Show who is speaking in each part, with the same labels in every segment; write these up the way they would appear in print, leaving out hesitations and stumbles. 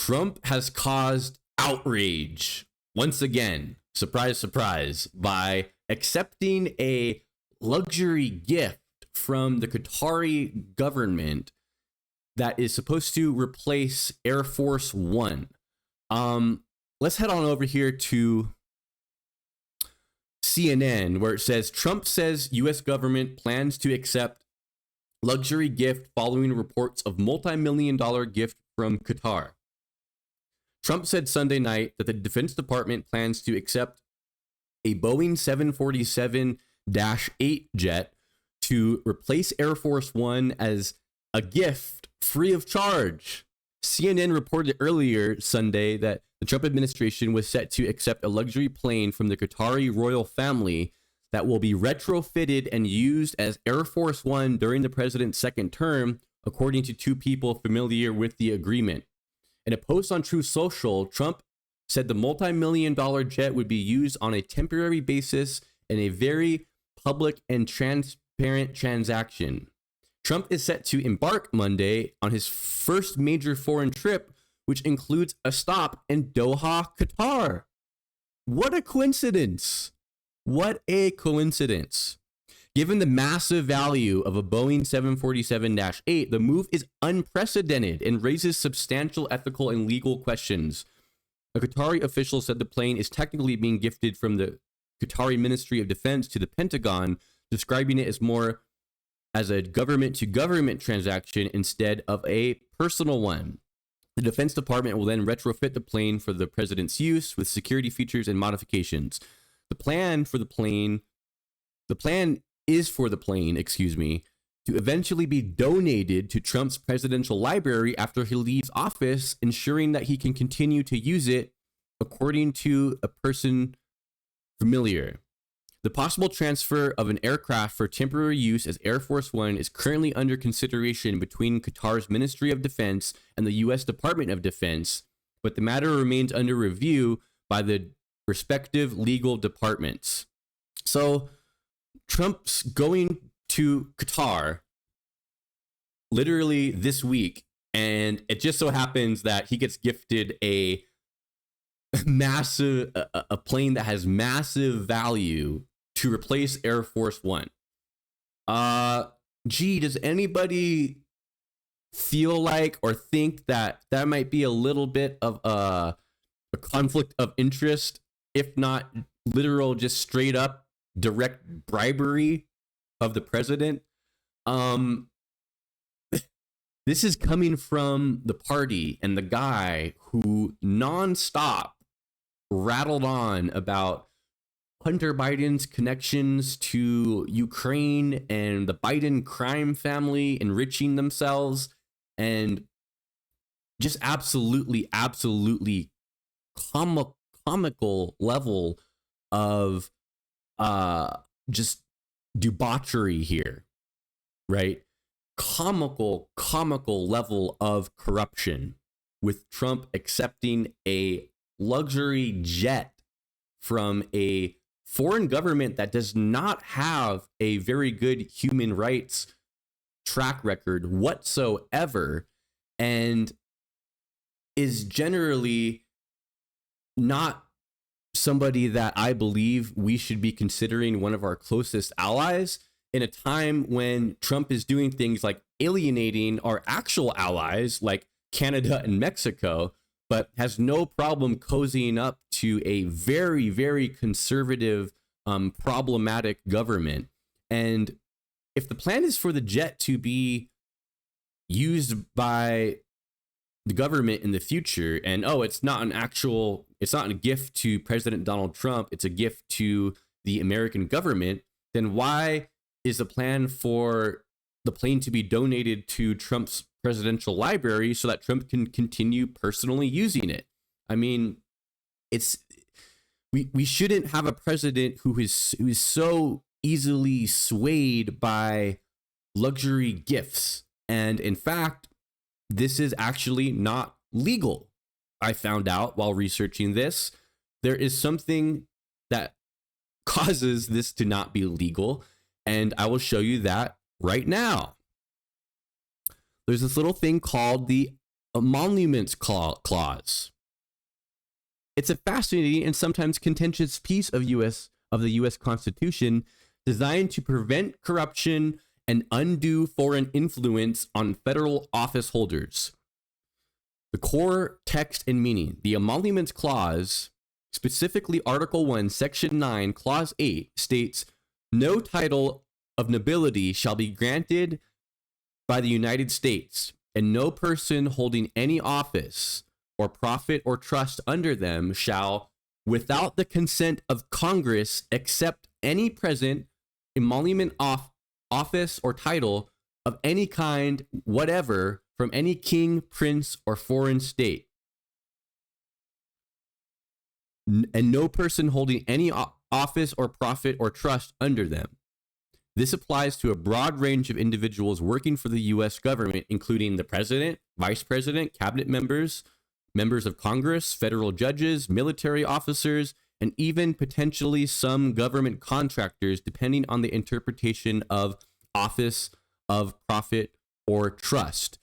Speaker 1: Trump has caused outrage once again, surprise, surprise, by accepting a luxury gift from the Qatari government that is supposed to replace Air Force One. Let's head on over here to CNN, where it says Trump says U.S. government plans to accept luxury gift following reports of multi-million-dollar gift from Qatar. Trump said Sunday night that the Defense Department plans to accept a Boeing 747-8 jet to replace Air Force One as a gift free of charge. CNN reported earlier Sunday that the Trump administration was set to accept a luxury plane from the Qatari royal family that will be retrofitted and used as Air Force One during the president's second term, according to two people familiar with the agreement. In a post on Truth Social, Trump said the multi-million-dollar jet would be used on a temporary basis in a very public and transparent transaction. Trump is set to embark Monday on his first major foreign trip, which includes a stop in Doha, Qatar. What a coincidence. What a coincidence. Given the massive value of a Boeing 747-8, the move is unprecedented and raises substantial ethical and legal questions. A Qatari official said the plane is technically being gifted from the Qatari Ministry of Defense to the Pentagon, describing it as more as a government-to-government transaction instead of a personal one. The Defense Department will then retrofit the plane for the president's use with security features and modifications. The plan is for the plane, to eventually be donated to Trump's presidential library after he leaves office, ensuring that he can continue to use it, according to a person familiar. The possible transfer of an aircraft for temporary use as Air Force One is currently under consideration between Qatar's Ministry of Defense and the U.S. Department of Defense, but the matter remains under review by the respective legal departments. So Trump's going to Qatar literally this week, and it just so happens that he gets gifted a plane that has massive value to replace Air Force One. Does anybody feel like or think that that might be a little bit of a conflict of interest, if not literal, just straight up direct bribery of the president? This is coming from the party and the guy who nonstop rattled on about Hunter Biden's connections to Ukraine and the Biden crime family enriching themselves, and just absolutely comical level of just debauchery here, right? Comical level of corruption, with Trump accepting a luxury jet from a foreign government that does not have a very good human rights track record whatsoever, and is generally not somebody that I believe we should be considering one of our closest allies in a time when Trump is doing things like alienating our actual allies like Canada and Mexico, but has no problem cozying up to a very, very conservative, problematic government. And if the plan is for the jet to be used by the government in the future, and it's not a gift to President Donald Trump, it's a gift to the American government, then why is the plan for the plane to be donated to Trump's presidential library so that Trump can continue personally using it? I mean, we shouldn't have a president who is so easily swayed by luxury gifts. And in fact, this is actually not legal. I found out while researching this, there is something that causes this to not be legal, and I will show you that right now. There's this little thing called the emoluments clause. It's a fascinating and sometimes contentious piece of the U.S. Constitution designed to prevent corruption and undue foreign influence on federal office holders. The core text and meaning. The emoluments clause, specifically Article 1, Section 9, Clause 8, states, "No title of nobility shall be granted by the United States, and no person holding any office or profit or trust under them shall, without the consent of Congress, accept any present, emolument, office, or title of any kind whatever from any king, prince, or foreign state. And no person holding any office or profit or trust under them." This applies to a broad range of individuals working for the U.S. government, including the president, vice president, cabinet members, members of Congress, federal judges, military officers, and even potentially some government contractors, depending on the interpretation of office of profit or trust,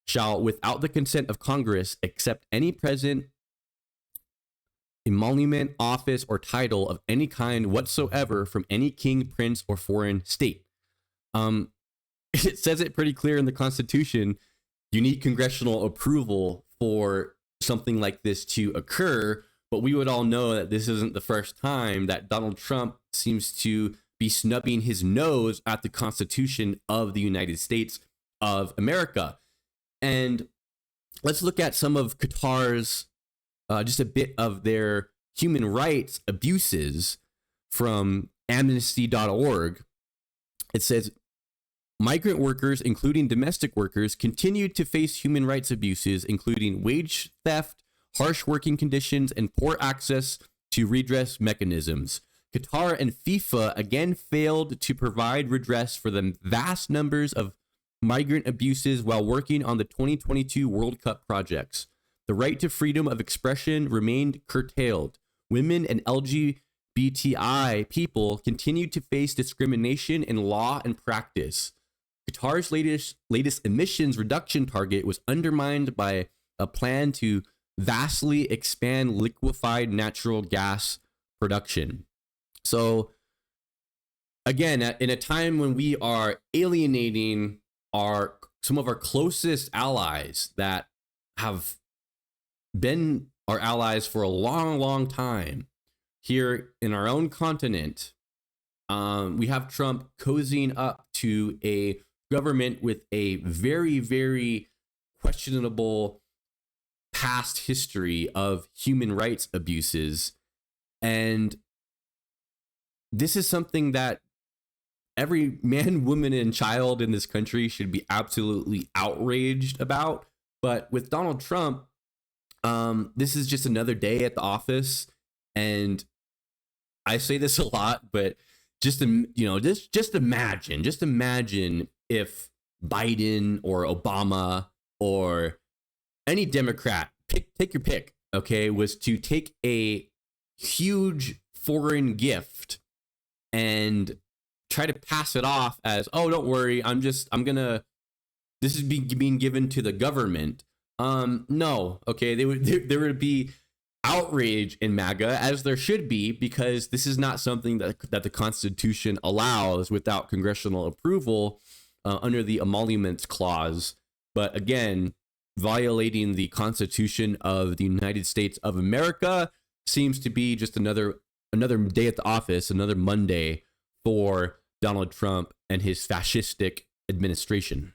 Speaker 1: shall, without the consent of Congress, accept any present, emolument, office, or title of any kind whatsoever from any king, prince, or foreign state. It says it pretty clear in the Constitution. You need congressional approval for something like this to occur, but we would all know that this isn't the first time that Donald Trump seems to be snubbing his nose at the Constitution of the United States of America. And let's look at some of Qatar's just a bit of their human rights abuses from amnesty.org. It says, migrant workers, including domestic workers, continue to face human rights abuses, including wage theft, harsh working conditions, and poor access to redress mechanisms. Qatar and FIFA again failed to provide redress for the vast numbers of migrant abuses while working on the 2022 World Cup projects. The right to freedom of expression remained curtailed. Women and LGBTI people continued to face discrimination in law and practice. Qatar's latest emissions reduction target was undermined by a plan to vastly expand liquefied natural gas production. So, again, in a time when we are alienating some of our closest allies that have been our allies for a long, long time here in our own continent, we have Trump cozying up to a government with a very, very questionable past history of human rights abuses. And this is something that every man, woman, and child in this country should be absolutely outraged about. But with Donald Trump, this is just another day at the office, and I say this a lot, but just imagine if Biden or Obama or any Democrat, take your pick, okay, was to take a huge foreign gift and try to pass it off as, oh, don't worry, this is being given to the government. No, okay, there would be outrage in MAGA, as there should be, because this is not something that the Constitution allows without congressional approval under the emoluments clause. But again, violating the Constitution of the United States of America seems to be just another day at the office, another Monday for Donald Trump and his fascistic administration.